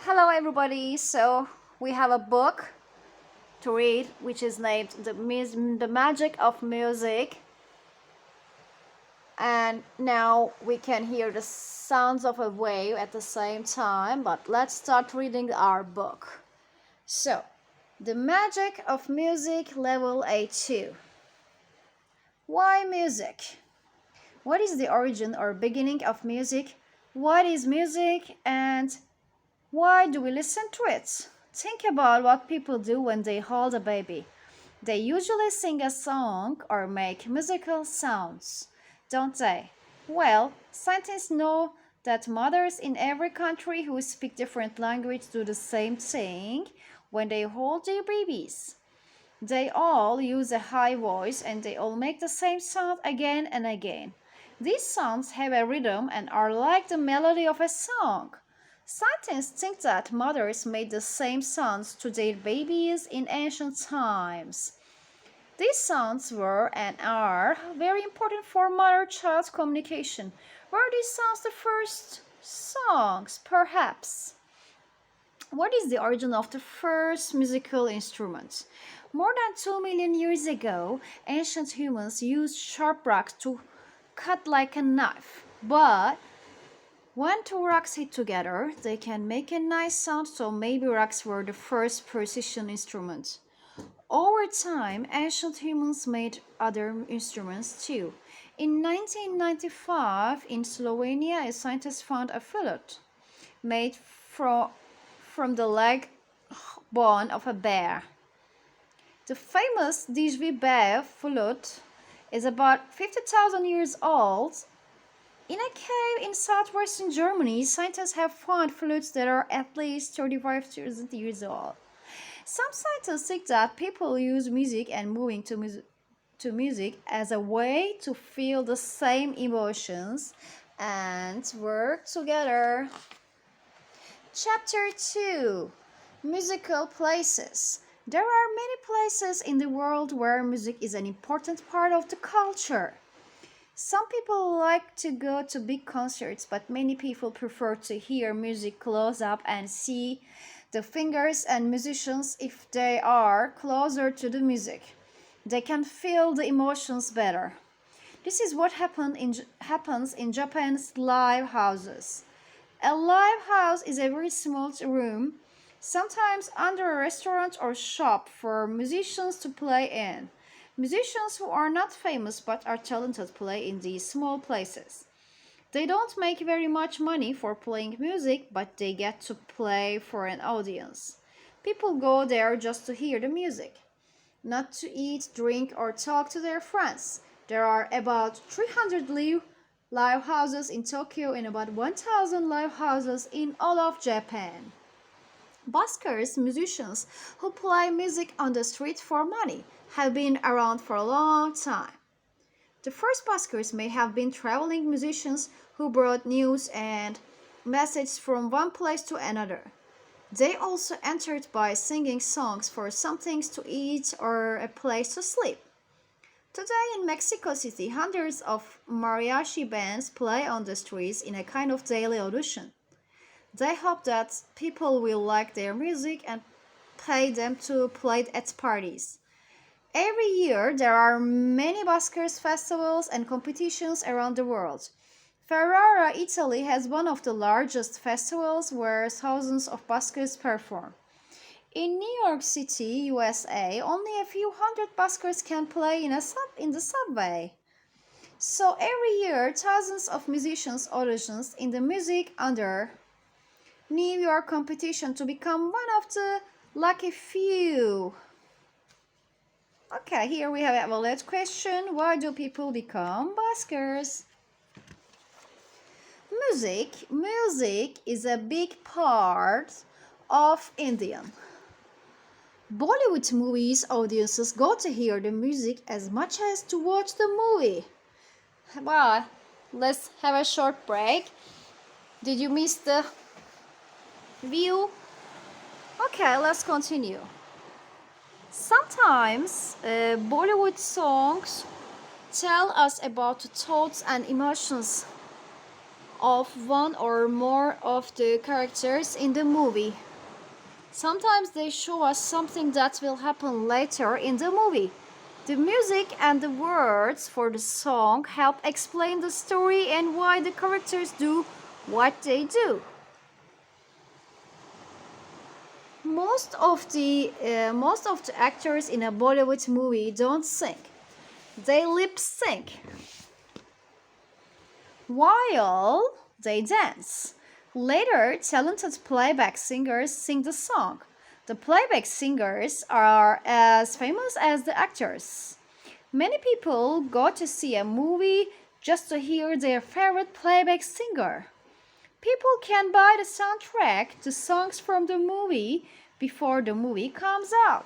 Hello, everybody. So, we have a book to read which is named The Magic of Music. And now we can hear the sounds of a wave at the same time. But let's start reading our book. So, The Magic of Music, Level A2. Why music? What is the origin or beginning of music? What is music? And why do we listen to it? Think about what people do when they hold a baby. They usually sing a song or make musical sounds, don't they? Well, scientists know that mothers in every country who speak different language do the same thing when they hold their babies. They all use a high voice and they all make the same sound again and again. These sounds have a rhythm and are like the melody of a song. Scientists think that mothers made the same sounds to their babies in ancient times. These sounds were and are very important for mother-child communication. Were these sounds the first songs, perhaps? What is the origin of the first musical instrument? More than 2 million years ago, ancient humans used sharp rocks to cut like a knife. But when two rocks hit together, they can make a nice sound, so maybe rocks were the first precision instrument. Over time, ancient humans made other instruments too. In 1995, in Slovenia, a scientist found a flute made from the leg bone of a bear. The famous Dijvi Bear flute is about 50,000 years old. In a cave in southwestern Germany, scientists have found flutes that are at least 35,000 years old. Some scientists think that people use music and moving to music as a way to feel the same emotions and work together. Chapter 2. Musical Places. There are many places in the world where music is an important part of the culture. Some people like to go to big concerts, but many people prefer to hear music close up and see the fingers and musicians if they are closer to the music. They can feel the emotions better. This is what happens in Japan's live houses. A live house is a very small room, sometimes under a restaurant or shop, for musicians to play in. Musicians who are not famous but are talented play in these small places. They don't make very much money for playing music, but they get to play for an audience. People go there just to hear the music, not to eat, drink, or talk to their friends. There are about 300 live houses in Tokyo and about 1,000 live houses in all of Japan. Buskers, musicians who play music on the street for money, have been around for a long time. The first buskers may have been traveling musicians who brought news and messages from one place to another. They also entered by singing songs for some things to eat or a place to sleep. Today in Mexico City, hundreds of mariachi bands play on the streets in a kind of daily audition. They hope that people will like their music and pay them to play at parties. Every year, there are many buskers festivals and competitions around the world. Ferrara, Italy has one of the largest festivals where thousands of buskers perform. In New York City, USA, only a few hundred buskers can play in the subway. So every year, thousands of musicians auditions in the Music Under New York competition to become one of the lucky few. Okay, here we have a evaluate question. Why do people become buskers? Music is a big part of Indian. Bollywood movies audiences go to hear the music as much as to watch the movie. But let's have a short break. Did you miss the view? Okay, let's continue. Sometimes Bollywood songs tell us about the thoughts and emotions of one or more of the characters in the movie. Sometimes they show us something that will happen later in the movie. The music and the words for the song help explain the story and why the characters do what they do. Most of the actors in a Bollywood movie don't sing. They lip sync while they dance. Later, talented playback singers sing the song. The playback singers are as famous as the actors. Many people go to see a movie just to hear their favorite playback singer. People can buy the soundtrack to songs from the movie before the movie comes out.